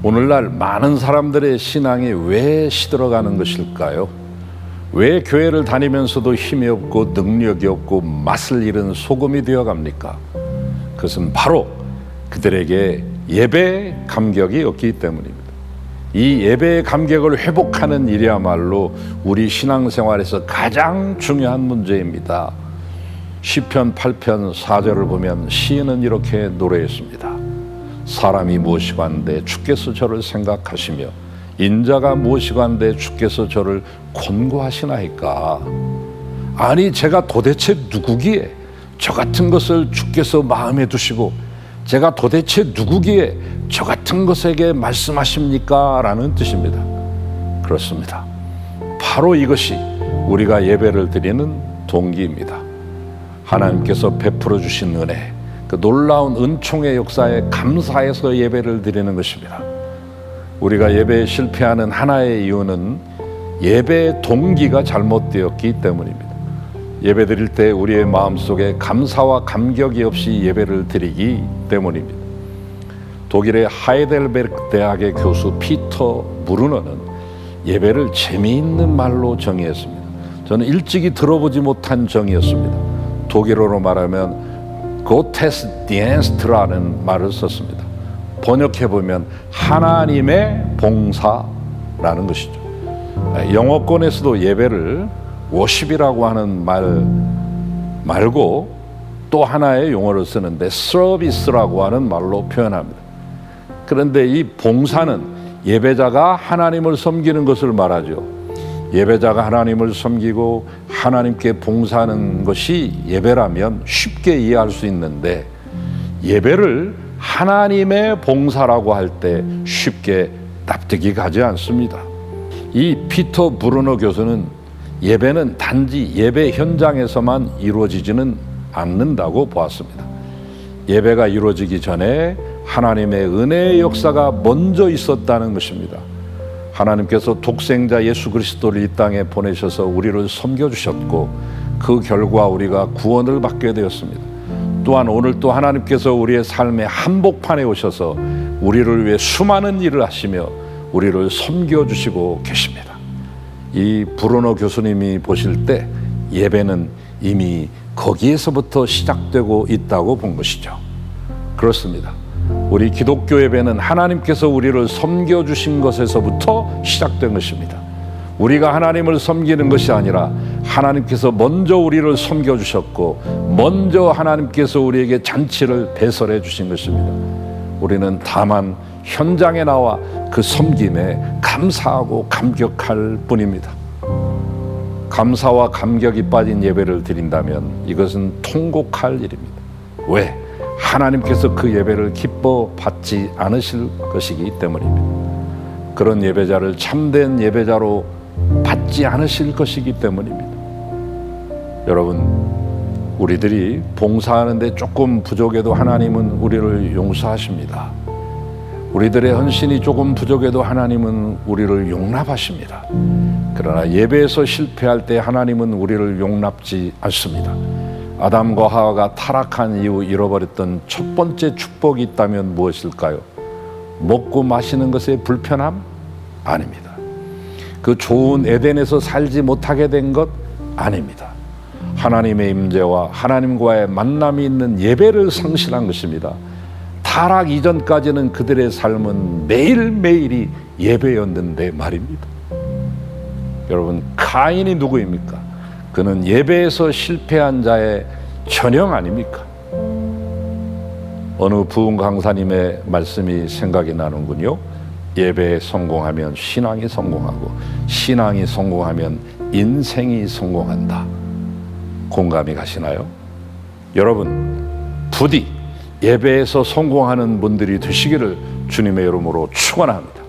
오늘날 많은 사람들의 신앙이 왜 시들어가는 것일까요? 왜 교회를 다니면서도 힘이 없고 능력이 없고 맛을 잃은 소금이 되어갑니까? 그것은 바로 그들에게 예배 감격이 없기 때문입니다. 이 예배의 감격을 회복하는 일이야말로 우리 신앙생활에서 가장 중요한 문제입니다. 시편 8편 4절을 보면 시인은 이렇게 노래했습니다. 사람이 무엇이고 한데 주께서 저를 생각하시며 인자가 무엇이고 한데 주께서 저를 권고하시나이까. 아니 제가 도대체 누구기에 저 같은 것을 주께서 마음에 두시고 제가 도대체 누구기에 저 같은 것에게 말씀하십니까? 라는 뜻입니다. 그렇습니다. 바로 이것이 우리가 예배를 드리는 동기입니다. 하나님께서 베풀어 주신 은혜, 그 놀라운 은총의 역사에 감사해서 예배를 드리는 것입니다. 우리가 예배에 실패하는 하나의 이유는 예배의 동기가 잘못되었기 때문입니다. 예배 드릴 때 우리의 마음속에 감사와 감격이 없이 예배를 드리기 때문입니다. 독일의 하이델베르크 대학의 교수 피터 브루너는 예배를 재미있는 말로 정의했습니다. 저는 일찍이 들어보지 못한 정의였습니다. 독일어로 말하면 고테스디엔스트라는 말을 썼습니다. 번역해보면 하나님의 봉사라는 것이죠. 영어권에서도 예배를 워십이라고 하는 말 말고 또 하나의 용어를 쓰는데 서비스라고 하는 말로 표현합니다. 그런데 이 봉사는 예배자가 하나님을 섬기는 것을 말하죠. 예배자가 하나님을 섬기고 하나님께 봉사하는 것이 예배라면 쉽게 이해할 수 있는데 예배를 하나님의 봉사라고 할 때 쉽게 납득이 가지 않습니다. 이 피터 브루너 교수는 예배는 단지 예배 현장에서만 이루어지지는 않는다고 보았습니다. 예배가 이루어지기 전에 하나님의 은혜의 역사가 먼저 있었다는 것입니다. 하나님께서 독생자 예수 그리스도를 이 땅에 보내셔서 우리를 섬겨주셨고 그 결과 우리가 구원을 받게 되었습니다. 또한 오늘 또 하나님께서 우리의 삶의 한복판에 오셔서 우리를 위해 수많은 일을 하시며 우리를 섬겨주시고 계십니다. 이 브루너 교수님이 보실 때 예배는 이미 거기에서부터 시작되고 있다고 본 것이죠. 그렇습니다. 우리 기독교 예배는 하나님께서 우리를 섬겨주신 것에서부터 시작된 것입니다. 우리가 하나님을 섬기는 것이 아니라 하나님께서 먼저 우리를 섬겨주셨고 먼저 하나님께서 우리에게 잔치를 배설해 주신 것입니다. 우리는 다만 현장에 나와 그 섬김에 감사하고 감격할 뿐입니다. 감사와 감격이 빠진 예배를 드린다면 이것은 통곡할 일입니다. 왜? 하나님께서 그 예배를 기뻐 받지 않으실 것이기 때문입니다. 그런 예배자를 참된 예배자로 받지 않으실 것이기 때문입니다. 여러분, 우리들이 봉사하는데 조금 부족해도 하나님은 우리를 용서하십니다. 우리들의 헌신이 조금 부족해도 하나님은 우리를 용납하십니다. 그러나 예배에서 실패할 때 하나님은 우리를 용납지 않습니다. 아담과 하와가 타락한 이후 잃어버렸던 첫 번째 축복이 있다면 무엇일까요? 먹고 마시는 것의 불편함? 아닙니다. 그 좋은 에덴에서 살지 못하게 된 것? 아닙니다. 하나님의 임재와 하나님과의 만남이 있는 예배를 상실한 것입니다. 타락 이전까지는 그들의 삶은 매일매일이 예배였는데 말입니다. 여러분, 가인이 누구입니까? 그는 예배에서 실패한 자의 전형 아닙니까? 어느 부흥 강사님의 말씀이 생각이 나는군요. 예배에 성공하면 신앙이 성공하고 신앙이 성공하면 인생이 성공한다. 공감이 가시나요? 여러분, 부디 예배에서 성공하는 분들이 되시기를 주님의 이름으로 축원합니다.